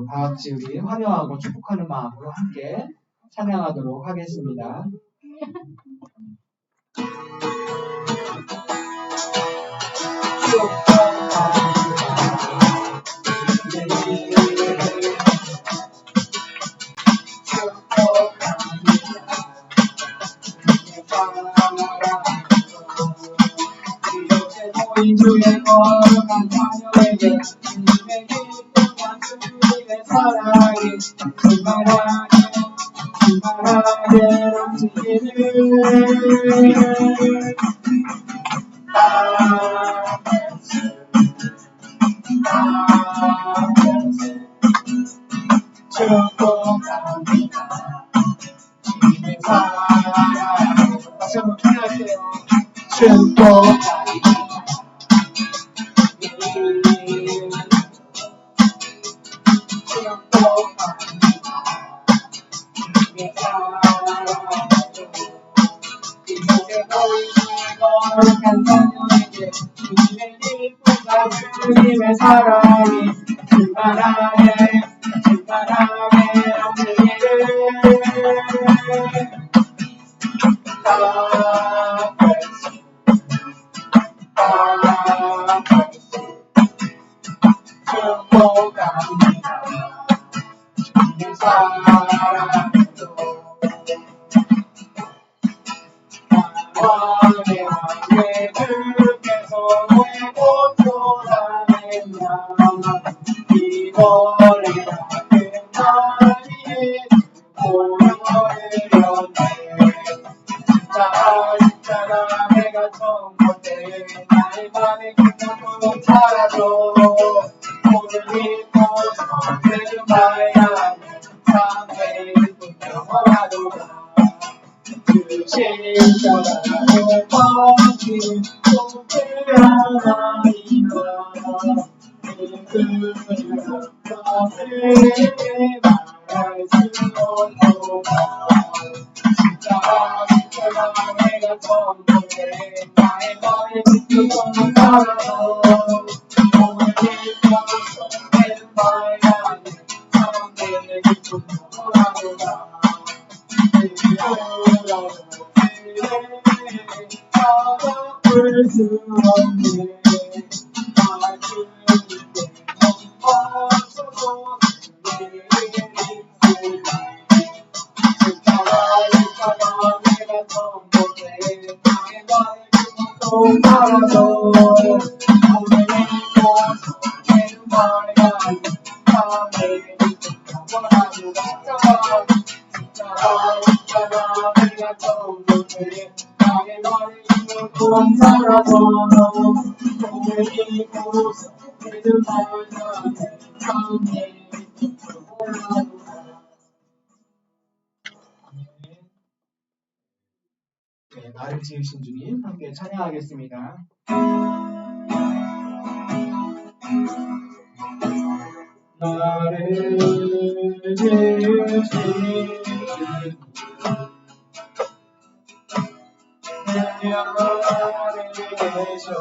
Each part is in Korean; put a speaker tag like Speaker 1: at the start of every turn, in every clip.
Speaker 1: 다 같이 우리 환영하고 축복하는 마음으로 함께 찬양하도록 하겠습니다. 주의 거룩한 자녀에게 주님의 기쁨과 주님의 사랑이 충만하게 넘치기를 축복합니다. 주님의 사랑 다시 한번 기도할게요. 축복합니다. 거룩한 자녀에게 주님의 기쁨과 주님의 사랑이 충만하게 넘치기를 축복합니다. 주님의 사랑도 왕의 주께서 왜 고통하느냐 이 노래가 끝나니 보여드렸네 진짜가 내가 처음 볼 때 나의 맘에 기쁨도 사라져 오늘 믿고서 내는 말야 삶의 기쁨 영원하도다 십자가의 번진 속에 하나님과 이끌어 너에게 말할 수 없도다 십자가 내가 처음 볼때 나의 마음에 기쁨을 따라서 오늘 믿고서 내는 말야 삶의 기쁨 영원하도다 볼 수 없네 없어서 내가 처음 볼때 나의 마음에 기쁨도 따라서 오늘 믿고서 내는 말야 삶의 기쁨 영원하도다 십자가 내가 처음 볼때 나의 마음에 기쁨 사라져 오늘 믿고서 믿음 말자 삶의 기쁨 영원하도다. 네, 나를 지으신 주님 함께 찬양하겠습니다. 나를 지으신 주님 내 안에 계셔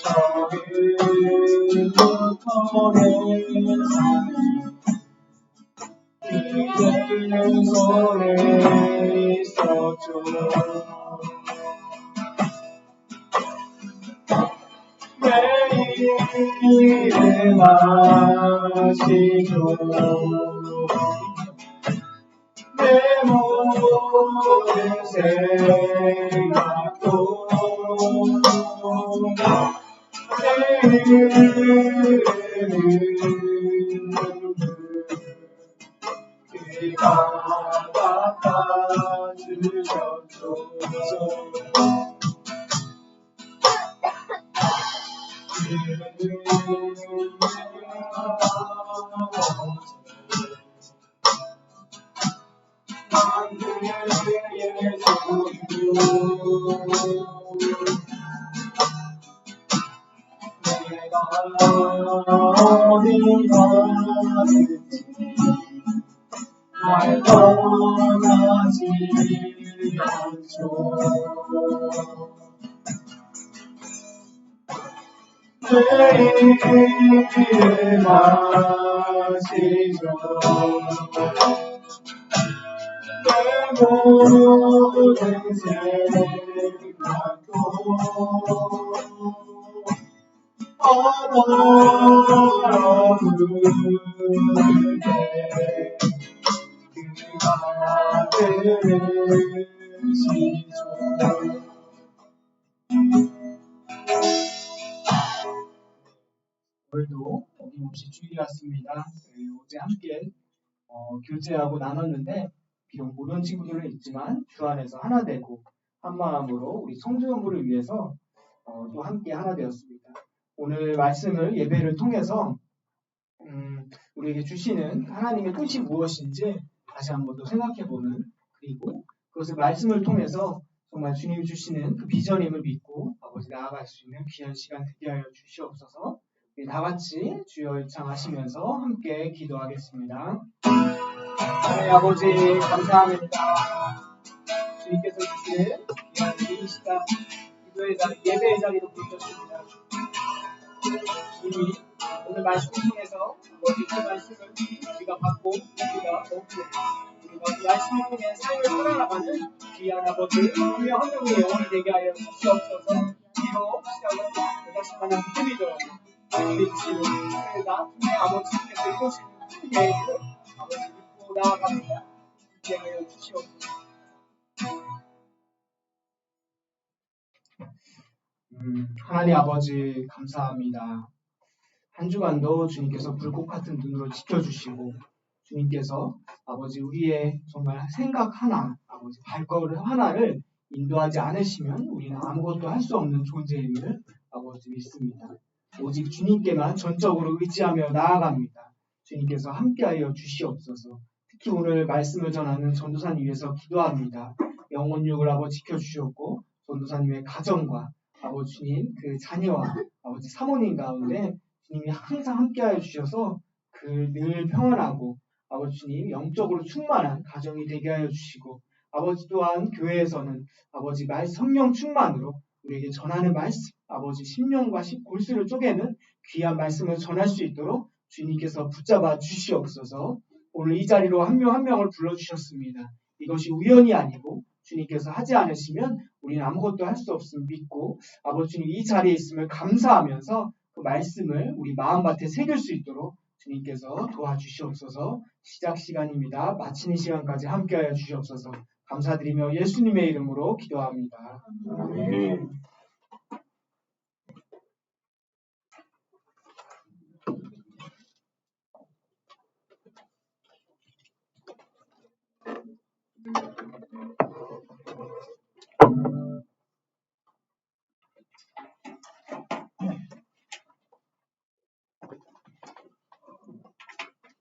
Speaker 1: 처음부터 내 삶 그대 손에 있었죠 내 일을 하시고 내 모든 생각도 내 이름을 그가 닦아주셨소 어디가든지 날 떠나지 않죠 주의를 마시죠. 내 모든 생각도 얻어 부르게 그가 들으시죠. 오늘도 어김없이 주일이 왔습니다. 어제 함께 교제하고 나눴는데 비록 모르는 친구들은 있지만 주 안에서 하나 되고 한 마음으로 우리 성도연구를 위해서 또 함께 하나 되었습니다. 오늘 말씀을 예배를 통해서 우리에게 주시는 하나님의 뜻이 무엇인지 다시 한번 또 생각해보는, 그리고 그것을 말씀을 통해서 정말 주님이 주시는 그 비전임을 믿고 아버지 나아갈 수 있는 귀한 시간 되게 하여 주시옵소서. 우리 다 같이 주여 일창하시면서 함께 기도하겠습니다. 하나님 아버지 감사합니다. 주님께서 주시는 귀한 이 시간 기도의 자리, 예배의 자리로 부르셨습니다. 주님이 오늘 말씀을 통해서 아버지 그 말씀을 우리가 받고 우리가 먹고 우리가 그 말씀을 통해 삶을 살아나가는 귀한 아버지 한 명 한 명의 영혼이 되게 하여 주시옵소서. 비록 시작은 다시 만난 믿음이죠. 믿지로 그러나 분명 아버지께서 이루시는 큰 계획을 아버지 믿고 나아갑니다. 되게 하여 주시옵소서. 하나님 아버지 감사합니다. 한 주간도 주님께서 불꽃 같은 눈으로 지켜주시고 주님께서 아버지 우리의 정말 생각 하나, 아버지 발걸음 하나를 인도하지 않으시면 우리는 아무것도 할 수 없는 존재임을 아버지 믿습니다. 오직 주님께만 전적으로 의지하며 나아갑니다. 주님께서 함께하여 주시옵소서. 특히 오늘 말씀을 전하는 전도사님 위해서 기도합니다. 영혼육을 아버지 지켜주셨고 전도사님의 가정과 아버지 주님 그 자녀와 아버지 사모님 가운데 주님이 항상 함께하여 주셔서 그 늘 평안하고 아버지 주님 영적으로 충만한 가정이 되게 하여 주시고 아버지 또한 교회에서는 아버지 성령 충만으로 우리에게 전하는 말씀 아버지 심령과 골수를 쪼개는 귀한 말씀을 전할 수 있도록 주님께서 붙잡아 주시옵소서. 오늘 이 자리로 한 명 한 명을 불러주셨습니다. 이것이 우연이 아니고 주님께서 하지 않으시면 우리는 아무것도 할 수 없음을 믿고 아버지 주님 이 자리에 있음을 감사하면서 그 말씀을 우리 마음밭에 새길 수 있도록 주님께서 도와주시옵소서. 시작 시간입니다. 마치는 시간까지 함께하여 주시옵소서. 감사드리며 예수님의 이름으로 기도합니다. 아멘.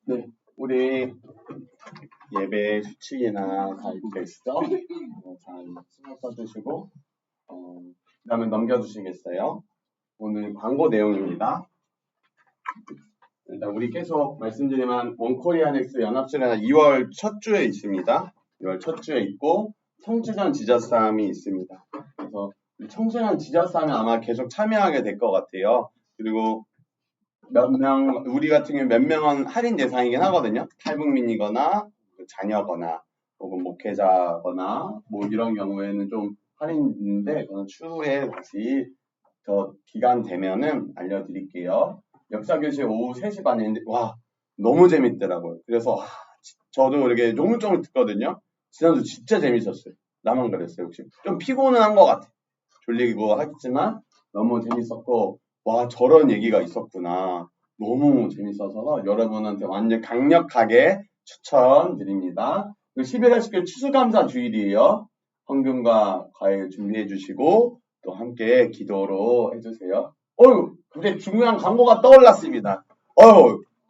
Speaker 2: 네, 우리 예배 수칙이나 다 읽고 있어? 잘 신경 써주시고 그 다음에 넘겨주시겠어요? 오늘 광고 내용입니다. 일단 우리 계속 말씀드리면 원코리아넥스 연합수련회 2월 첫 주에 있습니다. 2월 첫 주에 있고 청소년 지저싸움이 있습니다. 그래서 청소년 지저싸움에 아마 계속 참여하게 될 것 같아요. 그리고 우리 같은 경우 몇 명은 할인 대상이긴 하거든요. 탈북민이거나 자녀거나 혹은 목회자거나 뭐 이런 경우에는 좀 할인인데 그건 추후에 다시 더 기간 되면은 알려드릴게요. 역사교실 오후 3시 반에 있는데 와 너무 재밌더라고요. 그래서 저도 이렇게 조물조물 듣거든요. 지난주 진짜 재밌었어요. 나만 그랬어요. 혹시 좀 피곤은 한 것 같아. 졸리고 하겠지만 너무 재밌었고 와 저런 얘기가 있었구나. 너무 재밌어서 여러분한테 완전 강력하게 추천드립니다. 11월 10일 추수감사 주일이에요. 헌금과 과일 준비해 주시고 또 함께 기도로 해주세요. 근데 중요한 광고가 떠올랐습니다.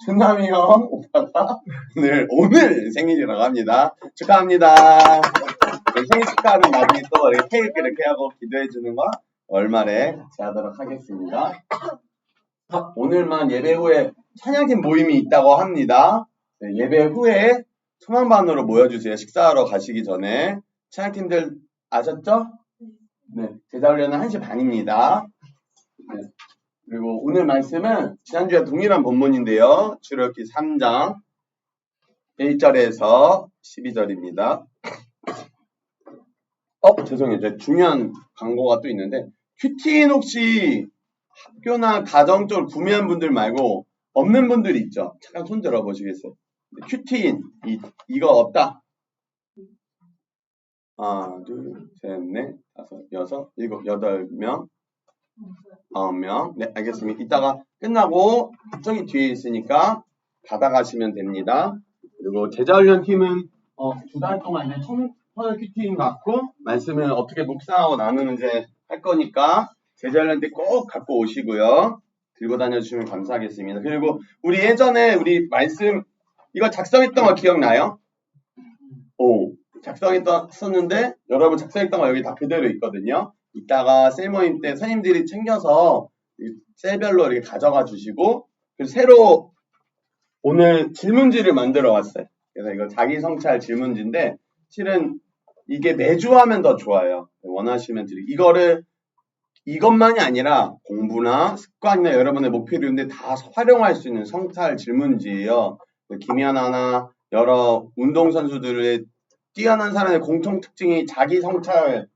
Speaker 2: 준남이 형 오빠가 오늘 생일이라고 합니다. 축하합니다. 생일 축하는 나중에 또 케이크 이렇게 하고 기도해 주는 거 월말에 같이 하도록 하겠습니다. 오늘만 예배 후에 찬양팀 모임이 있다고 합니다. 네, 예배 후에 소망반으로 모여주세요. 식사하러 가시기 전에. 찬양팀들 아셨죠? 네, 제자훈련은 1시 반입니다. 네, 그리고 오늘 말씀은 지난주에 동일한 본문인데요. 출애굽기 3장 1절에서 12절입니다. 죄송해요. 제가 중요한 광고가 또 있는데 큐티인 혹시 학교나 가정 쪽을 구매한 분들 말고 없는 분들이 있죠. 잠깐 손 들어보시겠어요? 큐티인 이거 없다. 하나, 둘, 셋, 넷, 다섯, 여섯, 일곱, 여덟 명, 9명. 네, 알겠습니다. 이따가 끝나고 저기 뒤에 있으니까 받아가시면 됩니다. 그리고 제자훈련팀은 2달 동안 이제 청소년 큐티인 갖고 말씀을 어떻게 묵상하고 나누는지 할 거니까 제자훈련팀 꼭 갖고 오시고요. 들고 다녀주시면 감사하겠습니다. 그리고 우리 예전에 우리 말씀 이거 작성했던 거 기억나요? 작성했었는데 여러분 작성했던 거 여기 다 그대로 있거든요. 이따가 셀 모임 때 선생님들이 챙겨서 셀별로 이렇게 가져가 주시고 그리고 새로 오늘 질문지를 만들어 왔어요. 그래서 이거 자기 성찰 질문지인데 실은 이게 매주 하면 더 좋아요. 원하시면 이것만이 아니라 공부나 습관이나 여러분의 목표를 이루는데 다 활용할 수 있는 성찰 질문지예요. 김연아나 여러 운동선수들의 뛰어난 사람의 공통 특징이 자기 성찰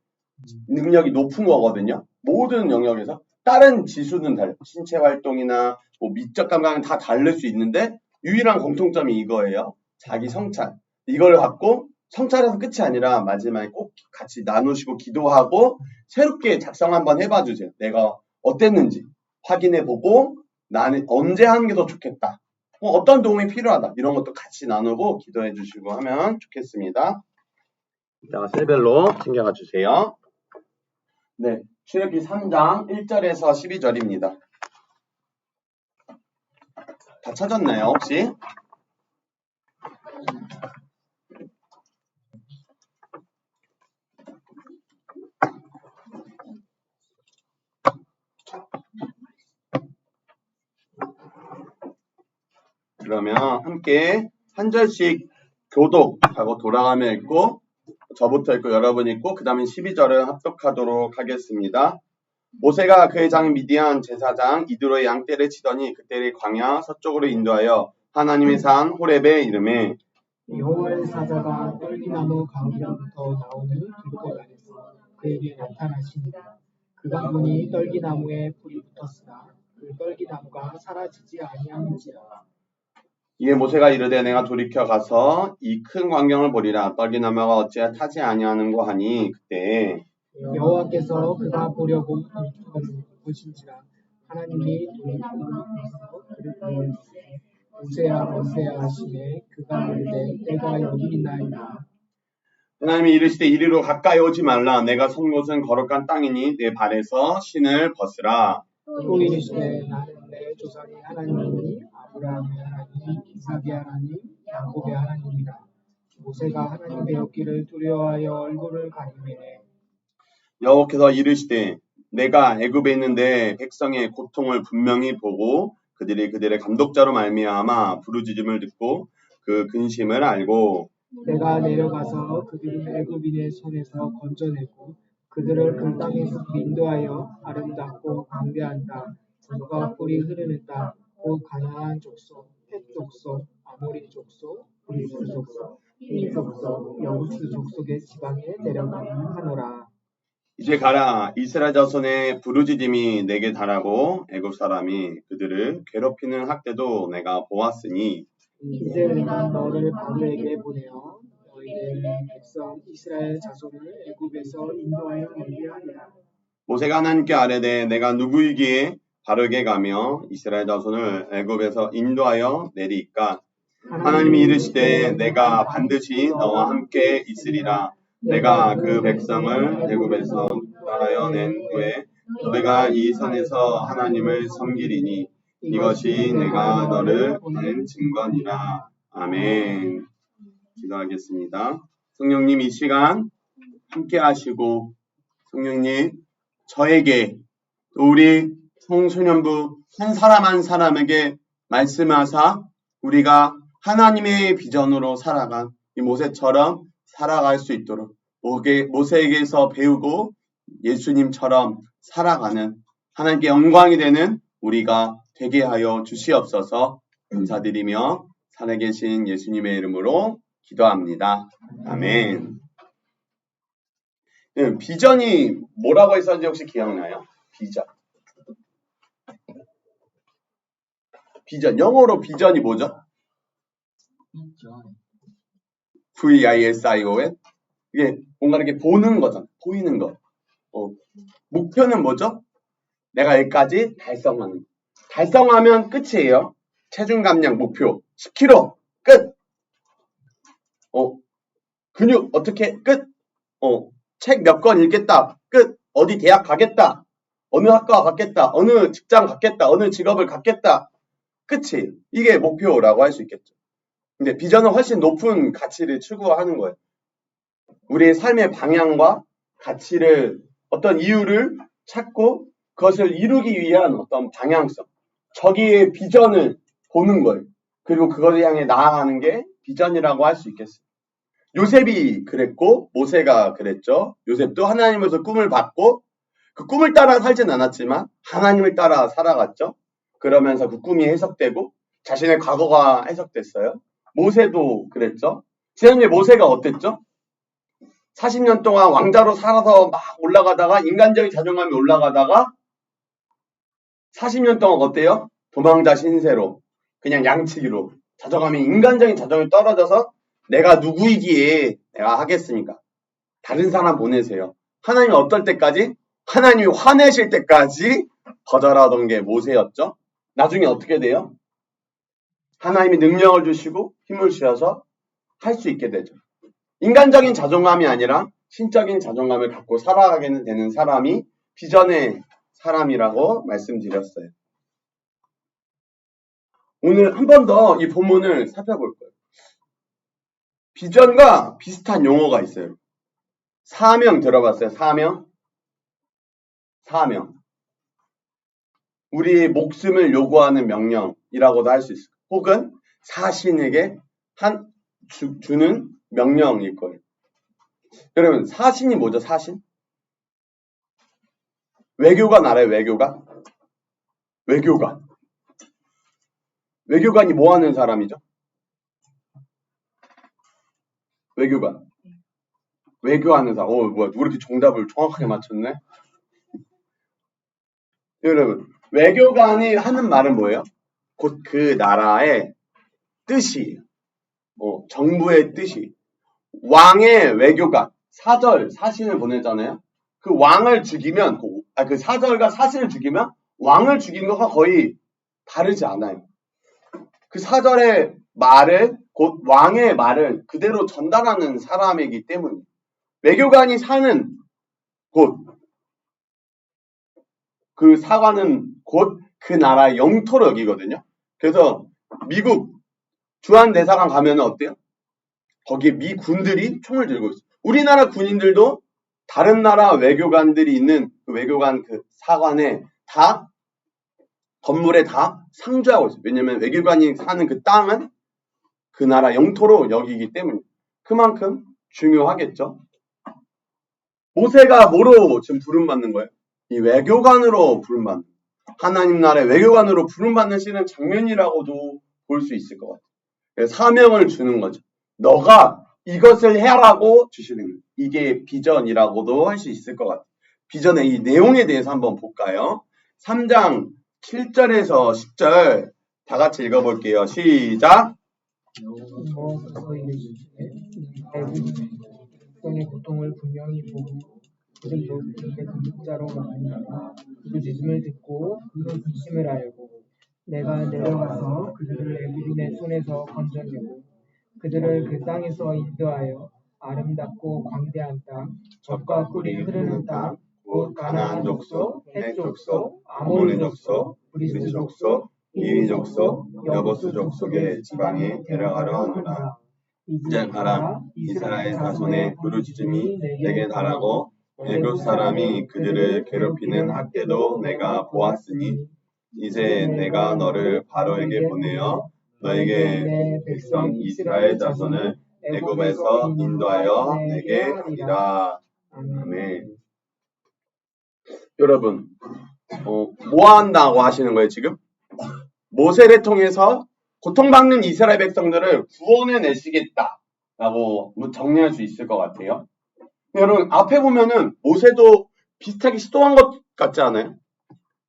Speaker 2: 능력이 높은 거거든요. 모든 영역에서 다른 지수는 달라요. 신체 활동이나 뭐 미적 감각은 다 다를 수 있는데 유일한 공통점이 이거예요. 자기 성찰. 이걸 갖고 성찰에서 끝이 아니라 마지막에 꼭 같이 나누시고 기도하고 새롭게 작성 한번 해봐 주세요. 내가 어땠는지 확인해보고 나는 언제 하는 게 더 좋겠다. 어떤 도움이 필요하다. 이런 것도 같이 나누고 기도해 주시고 하면 좋겠습니다. 이따가 셀별로 챙겨가 주세요. 네, 출애굽기 3장 1절에서 12절입니다. 다 찾았나요, 혹시? 그러면 함께 한 절씩 교독하고 돌아가며 읽고 저부터 읽고 여러분 읽고 그 다음에 12절은 합독하도록 하겠습니다. 모세가 그의 장 미디안 제사장 이드로의 양떼를 치더니 그때를 광야 서쪽으로 인도하여 하나님의 산 호렙에 이르매
Speaker 1: 여호와의 사자가 떨기나무 가운데부터 나오는 들꽃 안에서 그에게 나타나시니라. 그가 보니 떨기나무에 불이 붙었으나 그 떨기나무가 사라지지 아니하는지라.
Speaker 2: 이에 모세가 이르되 내가 돌이켜 가서 이 큰 광경을 보리라. 떨기나무가 어찌하여 타지 아니하는고 하니 그때
Speaker 1: 여호와께서 그가 보려고 보신지라. 하나님이 돌이켜 그를 부르시되 모세야 모세야 하시매 그가 이르되 내가 여기 있나이다.
Speaker 2: 하나님이 이르시되 이리로 가까이 오지 말라. 내가 선 곳은 거룩한 땅이니 내 발에서 신을 벗으라.
Speaker 1: 또 이르시되 나는 내 조상의 하나님이니 아브라함의 하나님, 이삭의 하나님, 야곱의 하나님이라. 모세가 하나님 배웠기를 두려워하여 얼굴을 가리매
Speaker 2: 여호와께서 이르시되 내가 애굽에 있는데 백성의 고통을 분명히 보고 그들의 감독자로 말미암아 부르짖음을 듣고 그 근심을 알고
Speaker 1: 내가 내려가서 그들을 애굽인의 손에서 건져내고 그들을 그 땅에서 인도하여 아름답고 광대한다. 물과 꿀이 흐르는 땅, 곧 가나안 족속, 헷 족속, 아모리 족속, 브리스 족속, 히위 족속, 여부스 족속의 지방에 내려가야 하노라.
Speaker 2: 이제 가라. 이스라엘 자손의 부르짖음이 내게 달하고 애굽 사람이 그들을 괴롭히는 학대도 내가 보았으니
Speaker 1: 이제 내가 너를 바로에게 보내어 너희의 백성 이스라엘 자손을 애굽에서 인도하여 내게 하리라.
Speaker 2: 모세가 하나님께 아뢰되 내가 누구이기에 바로에게 가며 이스라엘 자손을 애굽에서 인도하여 내리이까 하나님이 이르시되 내가 반드시 너와 함께 있으리라. 내가 그 백성을 애굽에서 인도하여 낸 후에 너희가 이 산에서 하나님을 섬기리니 이것이 내가 너를 보낸 증거니라. 아멘. 기도하겠습니다. 성령님 이 시간 함께 하시고 성령님 저에게 또 우리 청소년부 한 사람 한 사람에게 말씀하사 우리가 하나님의 비전으로 살아간 이 모세처럼 살아갈 수 있도록 모세에게서 배우고 예수님처럼 살아가는 하나님께 영광이 되는 우리가 되게 하여 주시옵소서. 감사드리며 살아계신 예수님의 이름으로 기도합니다. 아멘. 네, 비전이 뭐라고 했었는지 혹시 기억나요? 비전. 영어로 비전이 뭐죠? V-I-S-I-O-N? 이게 뭔가 이렇게 보는 거잖아. 보이는 거. 목표는 뭐죠? 내가 여기까지 달성하는 거. 달성하면 끝이에요. 체중 감량 목표 10kg 끝. 근육 어떻게 끝. 책 몇 권 읽겠다 끝. 어디 대학 가겠다. 어느 학과 갔겠다. 어느 직장 갔겠다. 어느 직업을 갖겠다. 끝이에요. 이게 목표라고 할 수 있겠죠. 근데 비전은 훨씬 높은 가치를 추구하는 거예요. 우리의 삶의 방향과 가치를 어떤 이유를 찾고 그것을 이루기 위한 어떤 방향성, 저기의 비전을 보는 거예요. 그리고 그것을 향해 나아가는 게 비전이라고 할 수 있겠어요. 요셉이 그랬고 모세가 그랬죠. 요셉도 하나님으로서 꿈을 받고 그 꿈을 따라 살진 않았지만 하나님을 따라 살아갔죠. 그러면서 그 꿈이 해석되고 자신의 과거가 해석됐어요. 모세도 그랬죠. 지난주에 모세가 어땠죠? 40년 동안 왕자로 살아서 막 올라가다가 인간적인 자존감이 올라가다가 40년 동안 어때요? 도망자 신세로 그냥 양치기로 자존감이 인간적인 자존감이 떨어져서 내가 누구이기에 내가 하겠습니까? 다른 사람 보내세요. 하나님이 어떨 때까지? 하나님이 화내실 때까지 거절하던 게 모세였죠. 나중에 어떻게 돼요? 하나님이 능력을 주시고 힘을 주셔서 할 수 있게 되죠. 인간적인 자존감이 아니라 신적인 자존감을 갖고 살아가게 되는 사람이 비전의 사람이라고 말씀드렸어요. 오늘 한 번 더 이 본문을 살펴볼 거예요. 비전과 비슷한 용어가 있어요. 사명 들어봤어요? 사명. 우리의 목숨을 요구하는 명령이라고도 할 수 있어요. 혹은 사신에게 주는 명령일 거예요. 여러분, 사신이 뭐죠? 사신? 외교관 알아요? 외교관? 외교관이 뭐 하는 사람이죠? 외교하는 사람. 뭐야, 왜 이렇게 정답을 정확하게 맞췄네? 여러분, 외교관이 하는 말은 뭐예요? 곧 그 나라의 뜻이, 정부의 뜻이. 왕의 외교관, 사신을 보내잖아요. 그 왕을 죽이면, 그 사절과 사신을 죽이면 왕을 죽인 것과 거의 다르지 않아요. 그 사절의 말을, 곧 왕의 말을 그대로 전달하는 사람이기 때문에 외교관이 사는 곳, 그 사관은 곧 그 나라의 영토로 여기거든요. 그래서 미국 주한대사관 가면 어때요? 거기에 미 군들이 총을 들고 있어요. 우리나라 군인들도 다른 나라 외교관들이 있는 그 외교관 그 사관에 다 건물에 다 상주하고 있어요. 왜냐면 외교관이 사는 그 땅은 그 나라 영토로 여기기 때문에 그만큼 중요하겠죠. 모세가 뭐로 지금 부름받는 거예요? 이 외교관으로 부름받는, 하나님 나라의 외교관으로 부름받는 시는 장면이라고도 볼 수 있을 것 같아요. 사명을 주는 거죠. 너가 이것을 해라고 주시는 거예요. 이게 비전이라고도 할 수 있을 것 같아요. 비전의 이 내용에 대해서 한번 볼까요? 3장 7절에서 10절 다 같이 읽어볼게요. 시작!
Speaker 3: 백성의 고통을 분명히 보고 그들도 그들의 공직자로 만든다가 그 부르짖음을 듣고 그 부심을 알고 내가 내려가서 그들을 애굽인의 손에서 건져내고 그들을 그 땅에서 인도하여 아름답고 광대한 땅, 젖과 꿀이 흐르는 땅, 곧 가나안 족속, 헷 족속, 아모리 족속, 브리스 족속, 히위 족속, 여보스 족속의 지방에 데려가려 하노라.
Speaker 2: 이제 가라. 이스라엘 자손의 부르짖음이 내게 달하고 애굽 사람이 그들을 괴롭히는 학대도 내가 보았으니 이제 내가 너를 바로에게 보내어 너에게 내 백성 이스라엘 자손을 애굽에서 인도하여 내게 하리라. 아멘. 여러분, 뭐 한다고 하시는 거예요, 지금? 모세를 통해서 고통받는 이스라엘 백성들을 구원해 내시겠다라고 정리할 수 있을 것 같아요. 여러분, 앞에 보면은 모세도 비슷하게 시도한 것 같지 않아요?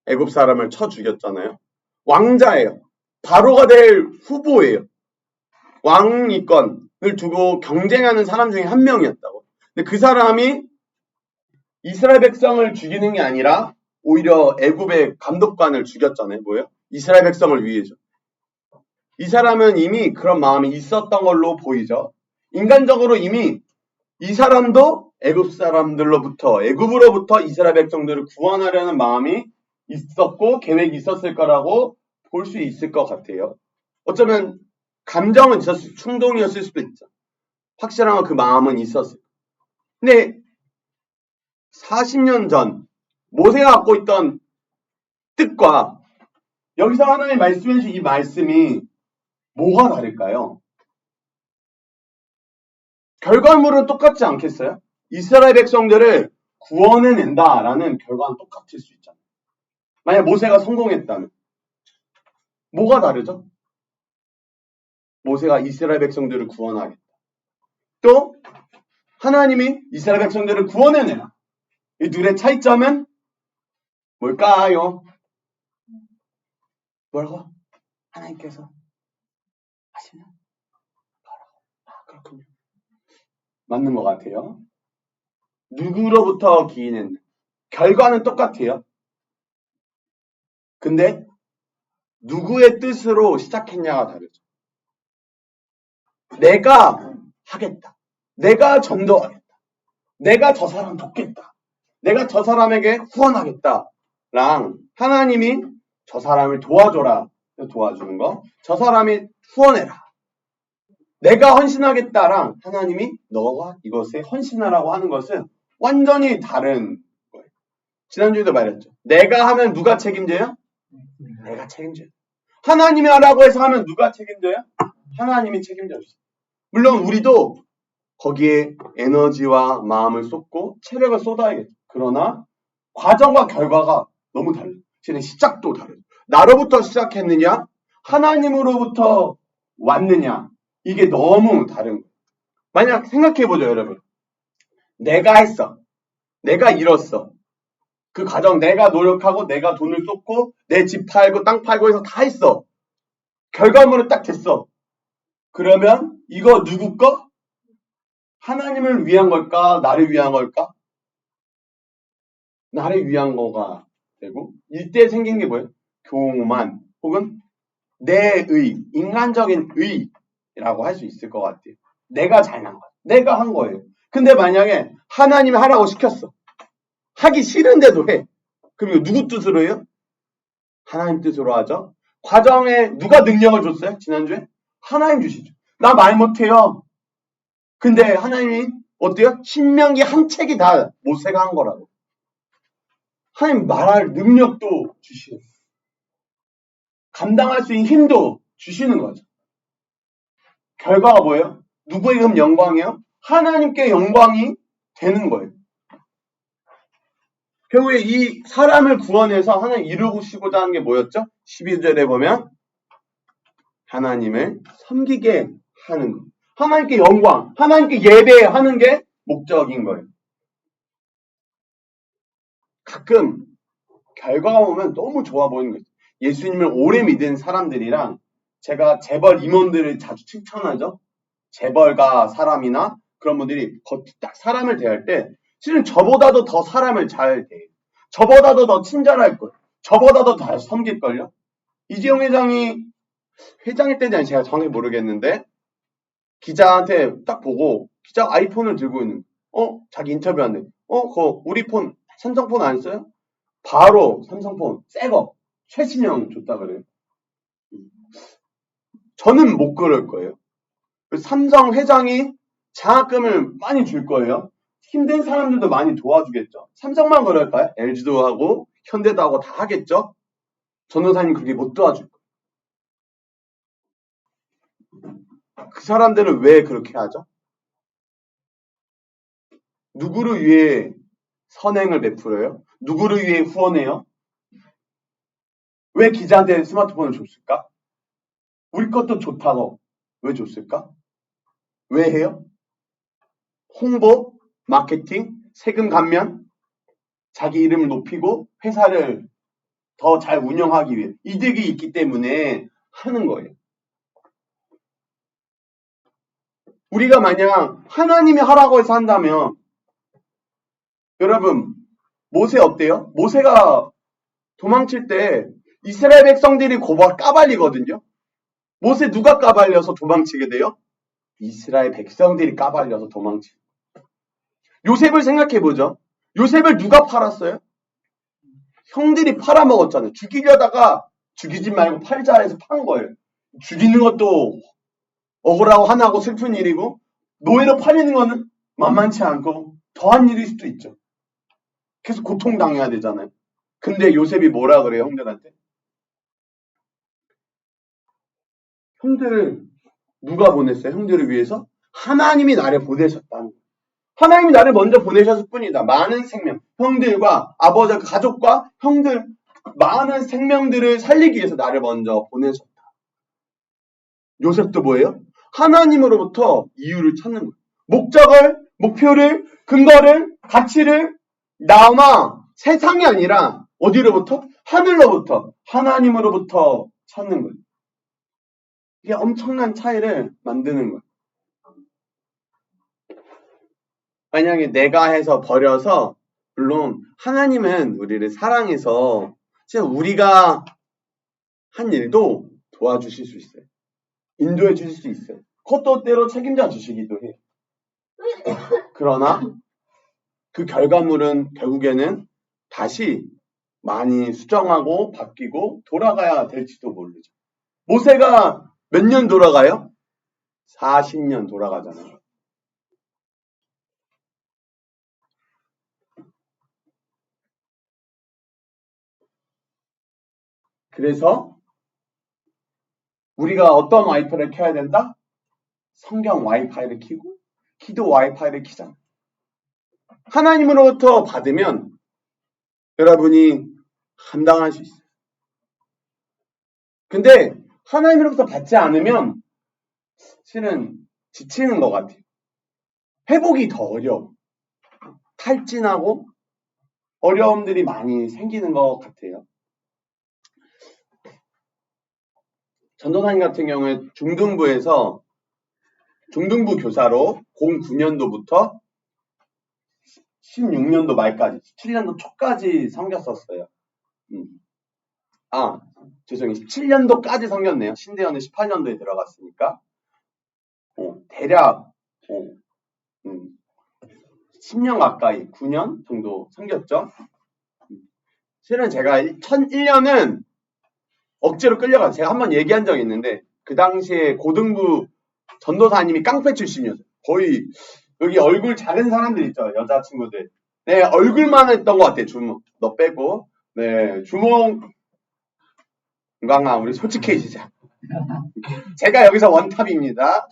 Speaker 2: 애굽 사람을 쳐 죽였잖아요. 왕자예요. 바로가 될 후보예요. 왕위권을 두고 경쟁하는 사람 중에 한 명이었다고. 근데 그 사람이 이스라엘 백성을 죽이는 게 아니라 오히려 애굽의 감독관을 죽였잖아요. 뭐예요? 이스라엘 백성을 위해서. 이 사람은 이미 그런 마음이 있었던 걸로 보이죠. 인간적으로 이미 이 사람도 애굽 사람들로부터, 애굽으로부터 이스라엘 백성들을 구원하려는 마음이 있었고 계획이 있었을 거라고 볼 수 있을 것 같아요. 어쩌면 감정은 있었을, 충동이었을 수도 있죠. 확실한 건 그 마음은 있었어요. 근데 40년 전 모세가 갖고 있던 뜻과 여기서 하나님 말씀해 주신 이 말씀이 뭐가 다를까요? 결과물은 똑같지 않겠어요? 이스라엘 백성들을 구원해낸다라는 결과는 똑같을 수 있잖아요. 만약 모세가 성공했다면 뭐가 다르죠? 모세가 이스라엘 백성들을 구원하겠다. 또 하나님이 이스라엘 백성들을 구원해내라. 이 둘의 차이점은 뭘까요? 뭐라고? 하나님께서 하시는 거라고. 그렇군요. 맞는 것 같아요. 누구로부터 기인했나? 결과는 똑같아요. 근데 누구의 뜻으로 시작했냐가 다르죠. 내가 하겠다. 내가 전도하겠다. 내가 저 사람 돕겠다. 내가 저 사람에게 후원하겠다. 랑 하나님이 저 사람을 도와줘라. 도와주는 거. 저 사람이 후원해라. 내가 헌신하겠다랑 하나님이 너가 이것에 헌신하라고 하는 것은 완전히 다른 거예요. 지난주에도 말했죠. 내가 하면 누가 책임져요? 내가 책임져요. 하나님이 하라고 해서 하면 누가 책임져요? 하나님이 책임져요. 물론 우리도 거기에 에너지와 마음을 쏟고 체력을 쏟아야겠죠. 그러나 과정과 결과가 너무 달라요. 실은 시작도 다르죠. 나로부터 시작했느냐? 하나님으로부터 왔느냐? 이게 너무 다른 거예요. 만약 생각해보죠, 여러분. 내가 했어. 내가 이뤘어. 그 과정 내가 노력하고 내가 돈을 쏟고 내 집 팔고 땅 팔고 해서 다 했어. 결과물은 딱 됐어. 그러면 이거 누구 거? 하나님을 위한 걸까? 나를 위한 걸까? 나를 위한 거가 되고 이때 생긴 게 뭐예요? 교만 혹은 내 의, 인간적인 의라고 할 수 있을 것 같아요. 내가 잘난 거야. 내가 한 거예요. 근데 만약에 하나님이 하라고 시켰어. 하기 싫은데도 해. 그럼 이거 누구 뜻으로 해요? 하나님 뜻으로 하죠. 과정에 누가 능력을 줬어요? 지난주에? 하나님 주시죠. 나 말 못해요. 근데 하나님이 어때요? 신명기 한 책이 다 모세가 한 거라고. 하나님 말할 능력도 주시고 감당할 수 있는 힘도 주시는 거죠. 결과가 뭐예요? 누구에게 그럼 영광이에요? 하나님께 영광이 되는 거예요. 결국에 이 사람을 구원해서 하나님 이루시고자 하는 게 뭐였죠? 12절에 보면 하나님을 섬기게 하는 거. 하나님께 영광, 하나님께 예배하는 게 목적인 거예요. 가끔 결과가 보면 너무 좋아 보이는 거예요. 예수님을 오래 믿은 사람들이랑 제가 재벌 임원들을 자주 칭찬하죠. 재벌가 사람이나 그런 분들이 딱 사람을 대할 때 실은 저보다도 더 사람을 잘 대해요. 저보다도 더 친절할 거예요. 저보다도 더 섬길걸요. 이재용 회장이 회장일 때는 제가 정확히 모르겠는데 기자한테 딱 보고 기자 아이폰을 들고 있는 자기 인터뷰하는데 그거 우리 폰 삼성폰 안 써요? 바로 삼성폰 새거 최신형 줬다 그래요. 저는 못 그럴 거예요. 삼성 회장이 장학금을 많이 줄 거예요. 힘든 사람들도 많이 도와주겠죠. 삼성만 그럴까요? LG도 하고 현대도 하고 다 하겠죠. 전도사님 그렇게 못 도와줄 거예요. 그 사람들은 왜 그렇게 하죠? 누구를 위해 선행을 베풀어요? 누구를 위해 후원해요? 왜 기자한테 스마트폰을 줬을까? 우리 것도 좋다고 왜 줬을까? 왜 해요? 홍보, 마케팅, 세금 감면, 자기 이름을 높이고 회사를 더 잘 운영하기 위해 이득이 있기 때문에 하는 거예요. 우리가 만약 하나님이 하라고 해서 한다면 여러분 모세 어때요? 모세가 도망칠 때 이스라엘 백성들이 까발리거든요. 모세 누가 까발려서 도망치게 돼요? 이스라엘 백성들이 까발려서 도망치고. 요셉을 생각해보죠. 요셉을 누가 팔았어요? 형들이 팔아먹었잖아요. 죽이려다가 죽이지 말고 팔자 해서 판 거예요. 죽이는 것도 억울하고 화나고 슬픈 일이고 노예로 팔리는 거는 만만치 않고 더한 일일 수도 있죠. 계속 고통당해야 되잖아요. 근데 요셉이 뭐라 그래요, 형들한테? 형들을 누가 보냈어요? 형들을 위해서? 하나님이 나를 보내셨다는 거예요. 하나님이 나를 먼저 보내셨을 뿐이다. 많은 생명, 형들과 아버지, 가족과 형들, 많은 생명들을 살리기 위해서 나를 먼저 보내셨다. 요셉도 뭐예요? 하나님으로부터 이유를 찾는 거예요. 목적을, 목표를, 근거를, 가치를 나나 세상이 아니라 어디로부터? 하늘로부터, 하나님으로부터 찾는 거예요. 이게 엄청난 차이를 만드는 거예요. 만약에 내가 해서 버려서, 물론 하나님은 우리를 사랑해서 진짜 우리가 한 일도 도와주실 수 있어요. 인도해 주실 수 있어요. 그것도 때로 책임져 주시기도 해요. 그러나 그 결과물은 결국에는 다시 많이 수정하고 바뀌고 돌아가야 될지도 모르죠. 모세가 몇 년 돌아가요? 40년 돌아가잖아요. 그래서 우리가 어떤 와이파이를 켜야 된다? 성경 와이파이를 켜고 기도 와이파이를 켜잖아요. 하나님으로부터 받으면 여러분이 감당할 수 있어요. 근데 하나님으로부터 받지 않으면 실은 지치는 것 같아요. 회복이 더 어려워. 탈진하고 어려움들이 많이 생기는 것 같아요. 전도사님 같은 경우에 중등부에서 중등부 교사로 09년도부터 16년도 말까지, 17년도 초까지 섬겼었어요. 죄송해요. 17년도까지 섬겼네요. 신대원은 18년도에 들어갔으니까. 대략 10년 가까이, 9년 정도 섬겼죠. 실은 제가 2001년은 억지로 끌려가서 제가 한번 얘기한 적이 있는데 그 당시에 고등부 전도사님이 깡패 출신이었어요. 거의 여기 얼굴 작은 사람들 있죠. 여자친구들. 네, 얼굴만 했던 것 같아요. 주먹. 너 빼고. 네, 주먹. 건강아, 우리 솔직해지자. 제가 여기서 원탑입니다.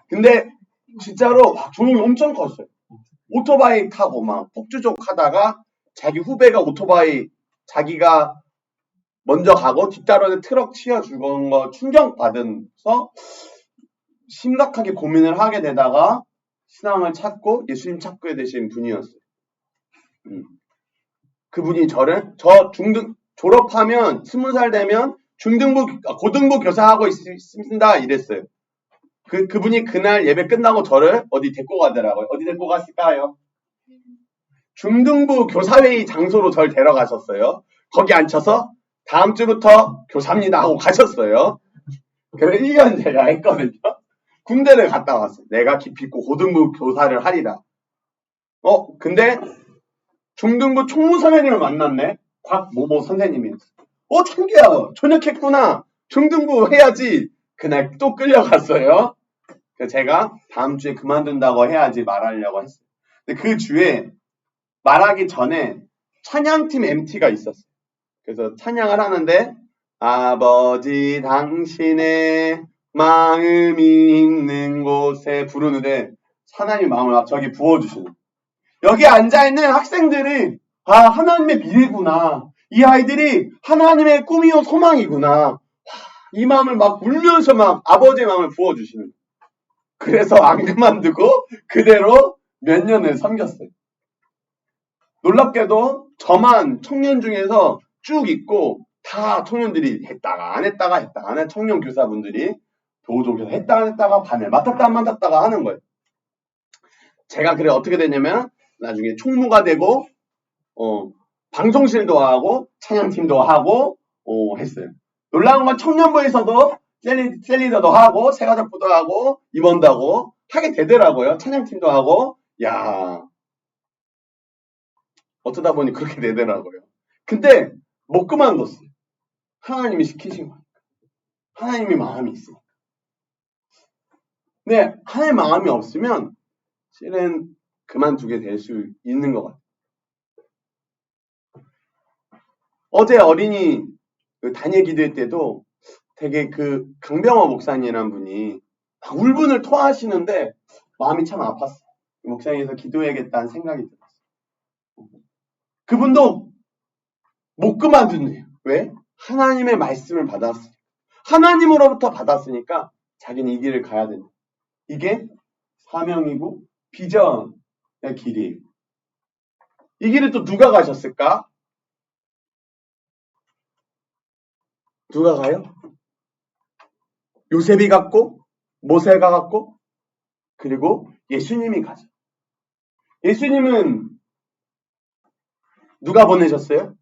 Speaker 2: 근데 진짜로 주먹이 엄청 컸어요. 오토바이 타고 막 폭주족 하다가 자기 후배가 오토바이 자기가 먼저 가고 뒤따르는 트럭 치여 죽은 거 충격받아서 심각하게 고민을 하게 되다가 신앙을 찾고 예수님 찾게 되신 분이었어요. 그분이 저 졸업하면 20살 되면 고등부 교사하고 있습니다 이랬어요. 그분이 그날 예배 끝나고 저를 어디 데리고 가더라고요. 어디 데리고 갔을까요? 중등부 교사회의 장소로 저를 데려가셨어요. 거기 앉혀서 다음 주부터 교사입니다 하고 가셨어요. 그래서 1년 제가 했거든요. 군대를 갔다 왔어요. 내가 기필코 고등부 교사를 하리라. 근데 중등부 총무 선생님을 만났네. 곽모모 선생님이었어요. 창기야, 전역했구나. 중등부 해야지. 그날 또 끌려갔어요. 그래서 제가 다음 주에 그만둔다고 해야지 말하려고 했어요. 근데 그 주에 말하기 전에 찬양팀 MT가 있었어요. 그래서 찬양을 하는데 아버지 당신의 마음이 있는 곳에 부르는데 하나님의 마음을 저기 부어주시는. 여기 앉아있는 학생들이 하나님의 미래구나. 이 아이들이 하나님의 꿈이요 소망이구나. 이 마음을 막 울면서 막 아버지의 마음을 부어주시는 거예요. 그래서 안 그만두고 그대로 몇 년을 섬겼어요. 놀랍게도 저만 청년 중에서 쭉 있고 다 청년들이 했다가 안 했다가 했다가 안 한 청년 교사분들이 도우종교사 했다가 안 했다가 반을 맡았다 안 맡았다가 하는 거예요. 제가 그래 어떻게 됐냐면 나중에 총무가 되고 방송실도 하고 찬양팀도 하고 했어요. 놀라운 건 청년부에서도 셀리더도 하고 세가족부도 하고 임원도 하고 하게 되더라고요. 찬양팀도 하고 야 어쩌다 보니 그렇게 되더라고요. 근데 못 그만뒀어요. 하나님이 시키신 거니까. 하나님의 마음이 있으니까. 근데 하나님의 마음이 없으면 실은 그만두게 될 수 있는 것 같아요. 어제 어린이 단일 기도회 때도 되게 그 강병호 목사님이라는 분이 울분을 토하시는데 마음이 참 아팠어요. 목사님에서 기도해야겠다는 생각이 들었어요. 그분도 못 그만두네요. 왜? 하나님의 말씀을 받았으니까. 하나님으로부터 받았으니까 자기는 이 길을 가야 된다. 이게 사명이고 비전의 길이에요. 이 길을 또 누가 가셨을까? 누가 가요? 요셉이 갔고 모세가 갔고 그리고 예수님이 가죠. 예수님은 누가 보내셨어요?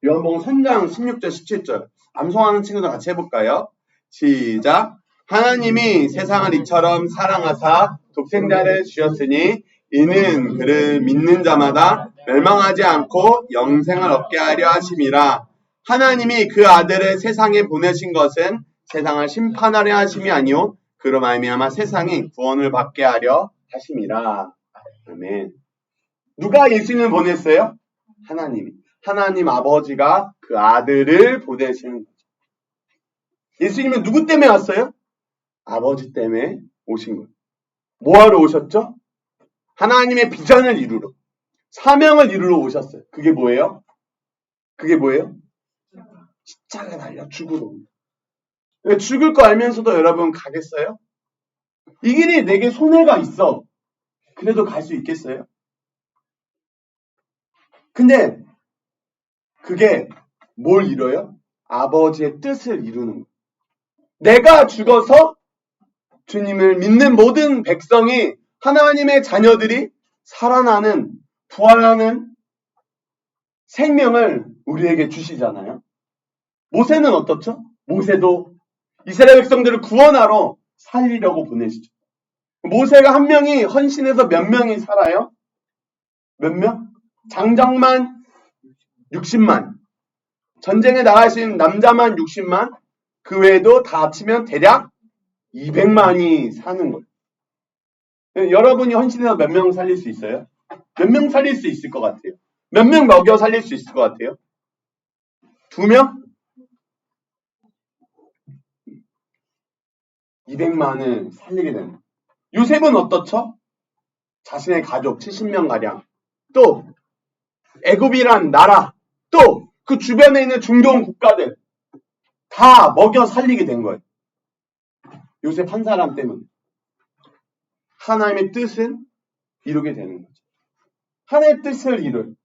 Speaker 2: 요한복음 3장 16절 17절 암송하는 친구들 같이 해볼까요? 시작. 하나님이 세상을 이처럼 사랑하사 독생자를 주셨으니 이는 그를 믿는 자마다 멸망하지 않고 영생을 얻게 하려 하심이라. 하나님이 그 아들을 세상에 보내신 것은 세상을 심판하려 하심이 아니요 그로 말미암아 세상이 구원을 받게 하려 하심이라. 아멘. 누가 예수님을 보냈어요? 하나님이. 하나님 아버지가 그 아들을 보내시는 거죠. 예수님은 누구 때문에 왔어요? 아버지 때문에 오신 거예요. 뭐하러 오셨죠? 하나님의 비전을 이루러, 사명을 이루러 오셨어요. 그게 뭐예요? 그게 뭐예요? 십자가에 달려 죽으러 옵니다. 죽을 거 알면서도 여러분 가겠어요? 이 길이 내게 손해가 있어. 그래도 갈 수 있겠어요? 근데 그게 뭘 이뤄요? 아버지의 뜻을 이루는 거예요. 내가 죽어서 주님을 믿는 모든 백성이 하나님의 자녀들이 살아나는 부활하는 생명을 우리에게 주시잖아요. 모세는 어떻죠? 모세도 이스라엘 백성들을 구원하러 살리려고 보내시죠. 모세가 한 명이 헌신해서 몇 명이 살아요? 몇 명? 장정만 60만. 전쟁에 나가신 남자만 60만. 그 외에도 다 합치면 대략 200만이 사는 거예요. 여러분이 헌신해서 몇 명 살릴 수 있어요? 몇 명 살릴 수 있을 것 같아요? 몇 명 먹여 살릴 수 있을 것 같아요? 2명? 200만을 살리게 되는 거예요. 요셉은 어떻죠? 자신의 가족 70명가량, 또 애굽이란 나라, 또 그 주변에 있는 중동 국가들 다 먹여 살리게 된 거예요. 요셉 한 사람 때문에. 하나님의 뜻은 이루게 되는 거죠. 하나님의 뜻을 이룰,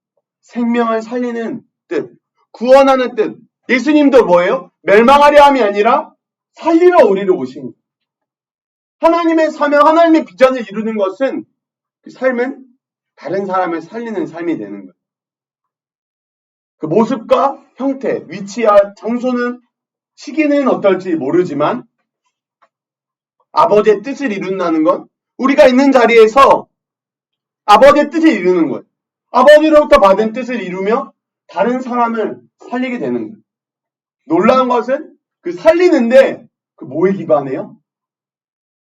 Speaker 2: 생명을 살리는 뜻, 구원하는 뜻. 예수님도 뭐예요? 멸망하려 함이 아니라 살리러 우리를 오신 거예요. 하나님의 사명, 하나님의 비전을 이루는 것은 그 삶은 다른 사람을 살리는 삶이 되는 거예요. 그 모습과 형태, 위치와 장소는 시기는 어떨지 모르지만 아버지의 뜻을 이룬다는 건 우리가 있는 자리에서 아버지의 뜻을 이루는 거예요. 아버지로부터 받은 뜻을 이루며 다른 사람을 살리게 되는 거예요. 놀라운 것은 그 살리는데 그 뭐에 기반해요?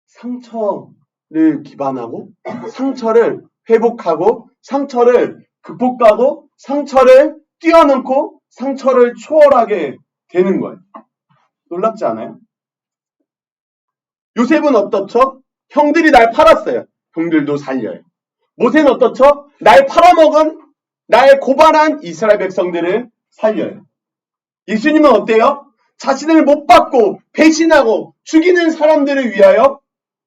Speaker 2: 상처를 기반하고 상처를 회복하고 상처를 극복하고 상처를 뛰어넘고 상처를 초월하게 되는 거예요. 놀랍지 않아요? 요셉은 어떻죠? 형들이 날 팔았어요. 형들도 살려요. 모세는 어떻죠? 날 팔아먹은 나의 고발한 이스라엘 백성들을 살려요. 예수님은 어때요? 자신을 못 받고 배신하고 죽이는 사람들을 위하여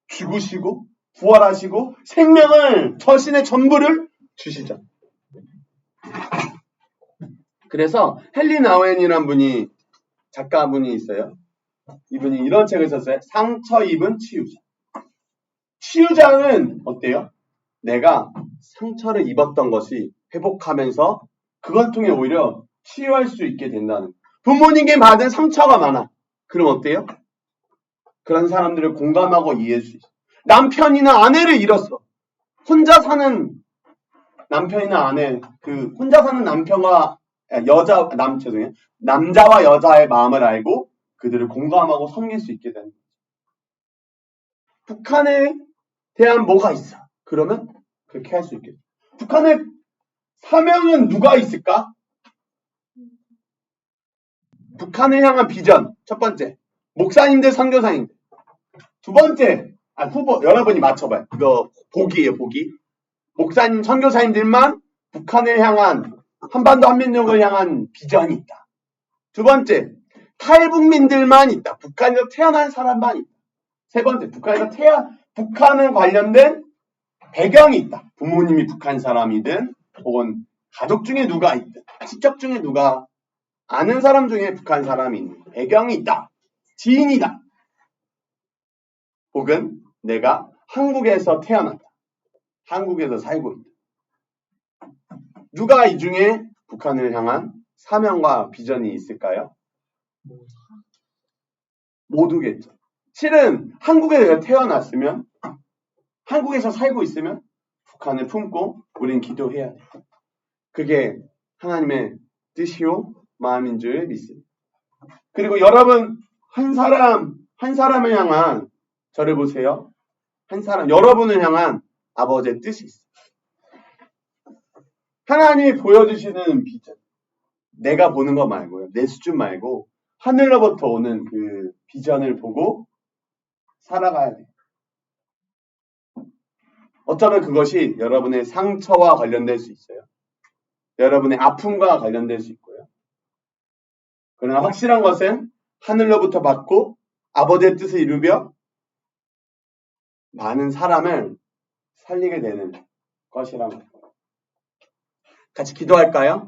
Speaker 2: 죽으시고 부활하시고 생명을 자신의 전부를 주시죠. 그래서 헨리 나우엔이라는 분이 작가분이 있어요. 이분이 이런 책을 썼어요. 상처 입은 치유자. 치유자는 어때요? 내가 상처를 입었던 것이 회복하면서 그걸 통해 오히려 치유할 수 있게 된다는. 부모님께 받은 상처가 많아. 그럼 어때요? 그런 사람들을 공감하고 이해할 수 있어. 남편이나 아내를 잃었어. 혼자 사는 남편이나 아내, 혼자 사는 남편과 죄송해요. 남자와 여자의 마음을 알고 그들을 공감하고 섬길 수 있게 되는 거죠. 북한에 대한 뭐가 있어? 그러면 그렇게 할 수 있겠죠. 북한의 사명은 누가 있을까? 북한을 향한 비전. 첫 번째, 목사님들, 선교사님들. 두 번째, 후보, 여러분이 맞춰봐요. 이거 보기예요, 보기. 목사님, 선교사님들만 북한을 향한, 한반도 한민족을 향한 비전이 있다. 두 번째, 탈북민들만 있다. 북한에서 태어난 사람만 있다. 세 번째, 북한에 관련된 배경이 있다. 부모님이 북한 사람이든, 혹은 가족 중에 누가 있든, 친척 중에 누가 아는 사람 중에 북한 사람이 있는 배경이 있다. 지인이다. 혹은 내가 한국에서 태어났다. 한국에서 살고 있다. 누가 이 중에 북한을 향한 사명과 비전이 있을까요? 모두겠죠. 실은 한국에 내가 태어났으면, 한국에서 살고 있으면 북한을 품고 우린 기도해야 돼. 그게 하나님의 뜻이요 마음인 줄 믿습니다. 그리고 여러분 한 사람을 향한, 저를 보세요. 여러분을 향한 아버지의 뜻이 있어요. 하나님이 보여주시는 비전. 내가 보는 거 말고요. 내 수준 말고 하늘로부터 오는 그 비전을 보고 살아가야 돼요. 어쩌면 그것이 여러분의 상처와 관련될 수 있어요. 여러분의 아픔과 관련될 수 있고요. 그러나 확실한 것은 하늘로부터 받고 아버지의 뜻을 이루며 많은 사람을 살리게 되는 것이라는 거예요. 같이 기도할까요?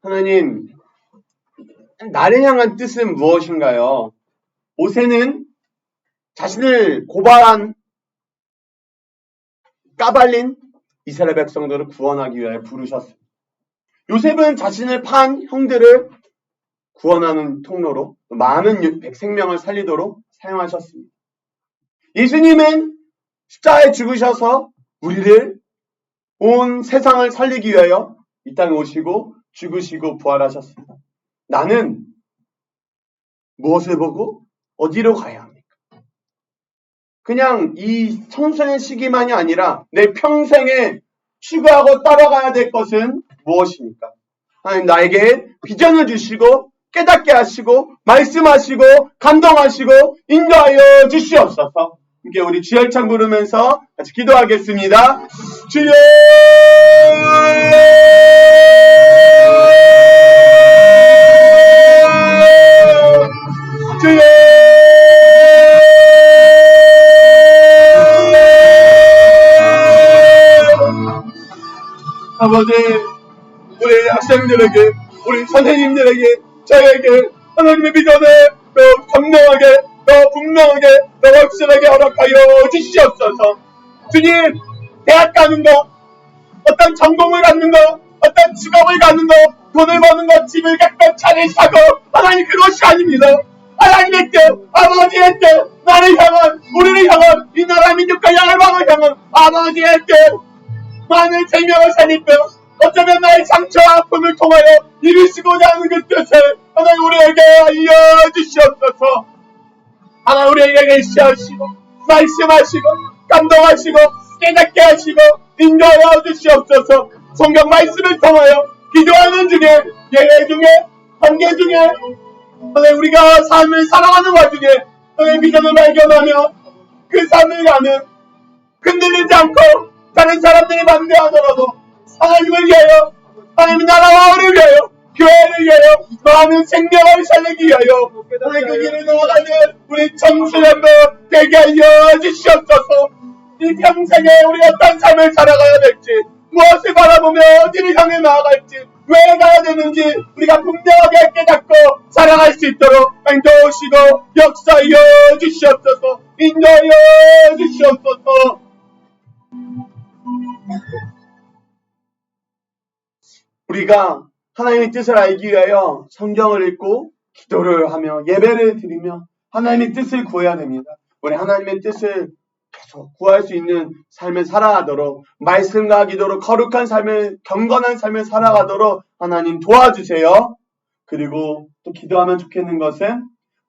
Speaker 2: 하나님, 나를 향한 뜻은 무엇인가요? 모세는 자신을 고발한 까발린 이스라엘 백성들을 구원하기 위해 부르셨습니다. 요셉은 자신을 판 형들을 구원하는 통로로 많은 생명을 살리도록 사용하셨습니다. 예수님은 십자가에 죽으셔서 우리를 온 세상을 살리기 위하여 이 땅에 오시고 죽으시고 부활하셨습니다. 나는 무엇을 보고 어디로 가야 합니까? 그냥 이 청소년 시기만이 아니라 내 평생에 추구하고 따라가야 될 것은 무엇입니까? 하나님 나에게 비전을 주시고 깨닫게 하시고 말씀하시고 감동하시고 인도하여 주시옵소서. 함께 우리 주열창 부르면서 같이 기도하겠습니다. 주여! 주여! 아버지, 우리 학생들에게, 우리 선생님들에게, 저에게 하나님의 비전을 더 감명하게, 더 분명하게, 더 확실하게 허락하여 주시옵소서. 주님, 대학 가는 거, 어떤 전공을 갖는 거, 어떤 직업을 갖는 거, 돈을 버는 거, 집을 갖고 차를 사고, 하나님 그것이 아닙니다. 하나님의 뜻, 아버지의 뜻, 나를 향한, 우리를 향한, 이 나라 민족과 열방을 향한 아버지의 뜻, 많은 생명을 살리며 어쩌면 나의 상처와 아픔을 통하여 이루시고자 하는 그 뜻을 하나님 우리에게 알려주시옵소서. 하나님 우리에게 계시하시고 말씀하시고 감동하시고 깨닫게 하시고 인도하여 주시옵소서. 성경 말씀을 통하여 기도하는 중에 예배 중에 관계 중에 하나님 우리가 삶을 살아가는 와중에 하나님 비전을 발견하며 그 삶을 가는 흔들리지 않고 다른 사람들이 반대하더라도 하나님을 위하여 하나님 나라와 의를 위하여 교회를 위하여 많은 생명을 살리기 위하여 우리 그 길을 넘어가는 우리 청소년들 되게 하여 주시옵소서. 이 평생에 우리 어떤 삶을 살아가야 될지, 무엇을 바라보며 어디를 향해 나아갈지, 왜 가야 되는지 우리가 분명하게 깨닫고 살아갈 수 있도록 인도하시고 역사하여 주시옵소서. 인도하여 주시옵소서. 우리가 하나님의 뜻을 알기 위하여 성경을 읽고 기도를 하며 예배를 드리며 하나님의 뜻을 구해야 됩니다. 우리 하나님의 뜻을 계속 구할 수 있는 삶을 살아가도록, 말씀과 기도로 거룩한 삶을, 경건한 삶을 살아가도록 하나님 도와주세요. 그리고 또 기도하면 좋겠는 것은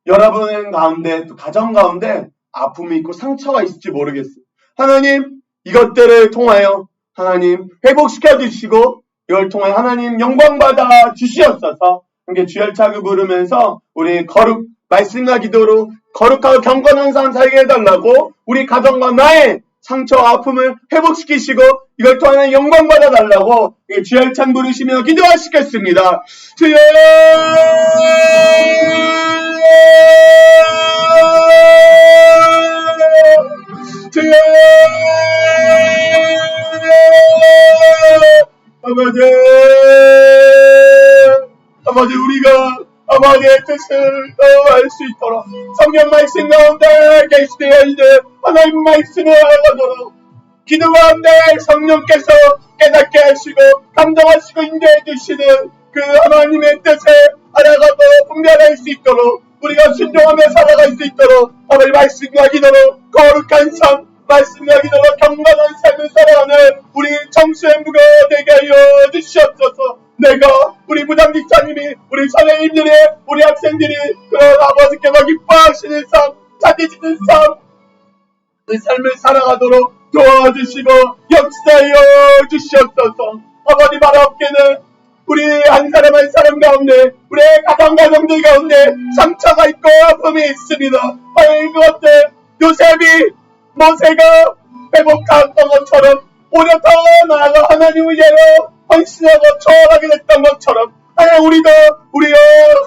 Speaker 2: 여러분 가운데, 또 가정 가운데 아픔이 있고 상처가 있을지 모르겠어요. 하나님 이것들을 통하여 하나님 회복시켜 주시고 이걸 통해 하나님 영광받아 주시옵소서. 함께 주열차게 부르면서 우리 말씀과 기도로 거룩하고 경건한 삶 살게 해달라고, 우리 가정과 나의 상처와 아픔을 회복시키시고 이걸 통해 영광받아 달라고 주열찬 부르시며 기도하시겠습니다. 주여 주여 아버지 우리가 아버지의 뜻을 알 수 있도록 성경 말씀 가운데 계시되어 있는 하나님 말씀을 알아가도록 기도 가운데 성령께서 깨닫게 하시고 감동하시고 인도해 주시는 그 하나님의 뜻을 알아가고 분별할 수 있도록, 우리가 순종하며 살아갈 수 있도록 아버지 말씀과 기도로 거룩한 삶, 말씀과 기도로 경건한 삶을 살아가는 우리 청소년부가 되게 하여 주시옵소서. 내가 우리 부장직자님이 우리 선생님들이 우리 학생들이 그런 아버지께서 기뻐하시는 삶, 찾으시는 삶, 그 삶을 살아가도록 도와주시고 역사하여 주시옵소서. 아버지 바라옵게는 우리 한 사람 한 사람 가운데, 우리의 가정들 가운데 상처가 있고 아픔이 있습니다. 과연 그것들 요셉이 모세가 회복했던 것처럼 오히려 더 나아가 하나님을 위하여 헌신하고 초월하게 됐던 것처럼 하나님 우리도 우리의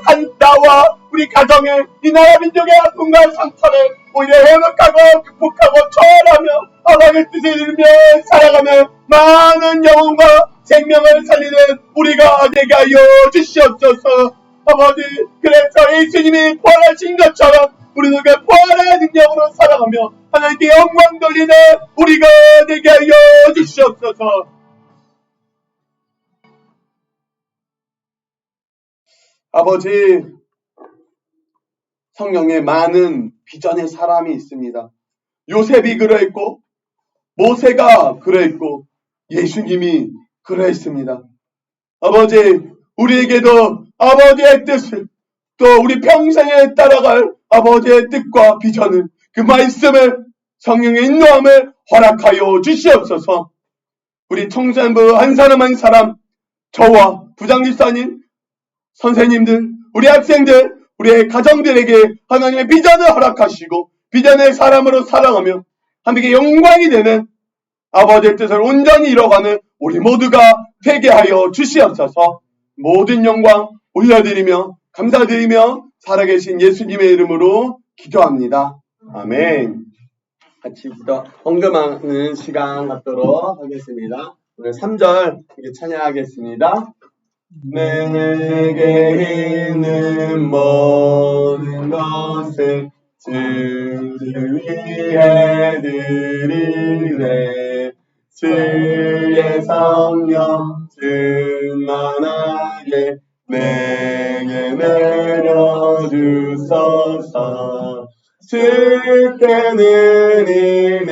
Speaker 2: 한 나와 우리 가정의 이 나라 민족의 아픔과 상처를 오히려 회복하고 극복하고 초월하며 하나님의 뜻을 이루며 살아가며 많은 영혼과 생명을 살리는 우리가 되게 하여 주시옵소서. 아버지 그래서 예수님이 부활하신 것처럼 우리도 그 부활의 능력으로 살아가며 하나님께 영광 돌리는 우리가 되게 하여 주시옵소서. 아버지 성경에 많은 비전의 사람이 있습니다. 요셉이 그러했고 모세가 그러했고 예수님이 그러했습니다. 아버지 우리에게도 아버지의 뜻을, 또 우리 평생에 따라갈 아버지의 뜻과 비전을, 그 말씀을, 성령의 인도함을 허락하여 주시옵소서. 우리 청소년부 한 사람 한 사람, 저와 부장집사님, 선생님들, 우리 학생들, 우리의 가정들에게 하나님의 비전을 허락하시고 비전의 사람으로 살아가며 하나님께 영광이 되는 아버지의 뜻을 온전히 이뤄가는 우리 모두가 되게 하여 주시옵소서. 모든 영광 올려드리며 감사드리며 살아계신 예수님의 이름으로 기도합니다. 아멘. 같이 기도 헌금하는 시간 갖도록 하겠습니다. 오늘 3절 찬양하겠습니다. 내게 있는 모든 것을 주를 위해 드리네. 주의 성령 충만하게 내게 내려주소서. 주께 드리네.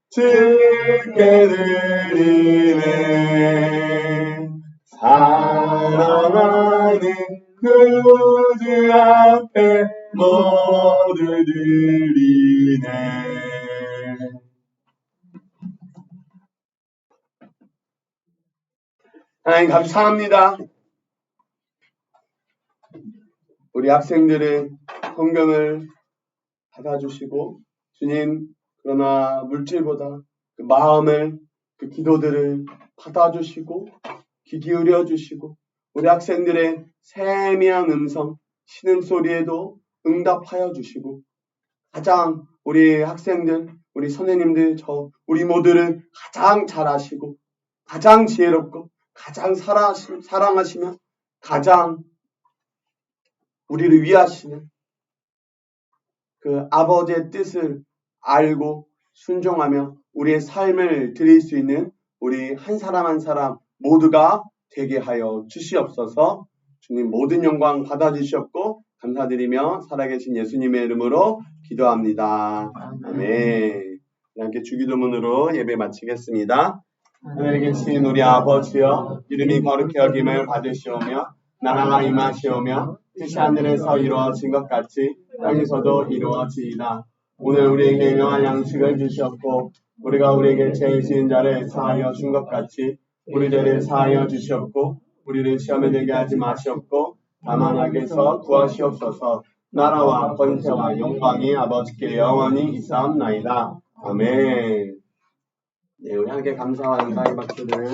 Speaker 2: 주께 드리네. 사랑하는 구주 앞에 모두 드리네. 하나님 감사합니다. 우리 학생들의 헌금을 받아주시고 주님, 그러나 물질보다 그 마음을, 그 기도들을 받아주시고 귀 기울여 주시고 우리 학생들의 세미한 음성, 신음소리에도 응답하여 주시고 가장 우리 학생들, 우리 선생님들, 우리 모두를 가장 잘 아시고 가장 지혜롭고 가장 사랑하시며 가장 우리를 위하시는 그 아버지의 뜻을 알고 순종하며 우리의 삶을 드릴 수 있는 우리 한 사람 한 사람 모두가 되게 하여 주시옵소서. 주님 모든 영광 받아주시옵고 감사드리며 살아계신 예수님의 이름으로 기도합니다. 아멘. 함께 주기도문으로 예배 마치겠습니다. 하늘에 계신 우리 아버지여, 이름이 거룩히 여김을 받으시오며 나라가 임하시오며 뜻이 하늘에서 이루어진 것 같이 땅에서도 이루어지이다. 오늘 우리에게 일용할 양식을 주시옵고 우리가 우리에게 죄 지은 자를 사하여 준 것 같이 우리 죄를 사하여 주시옵고 우리를 시험에 들게 하지 마시옵고 다만 악에서 구하시옵소서. 나라와 권세와 영광이 아버지께 영원히 있사옵나이다. 아멘. 네, 우리 함께 감사와 감사의 박수를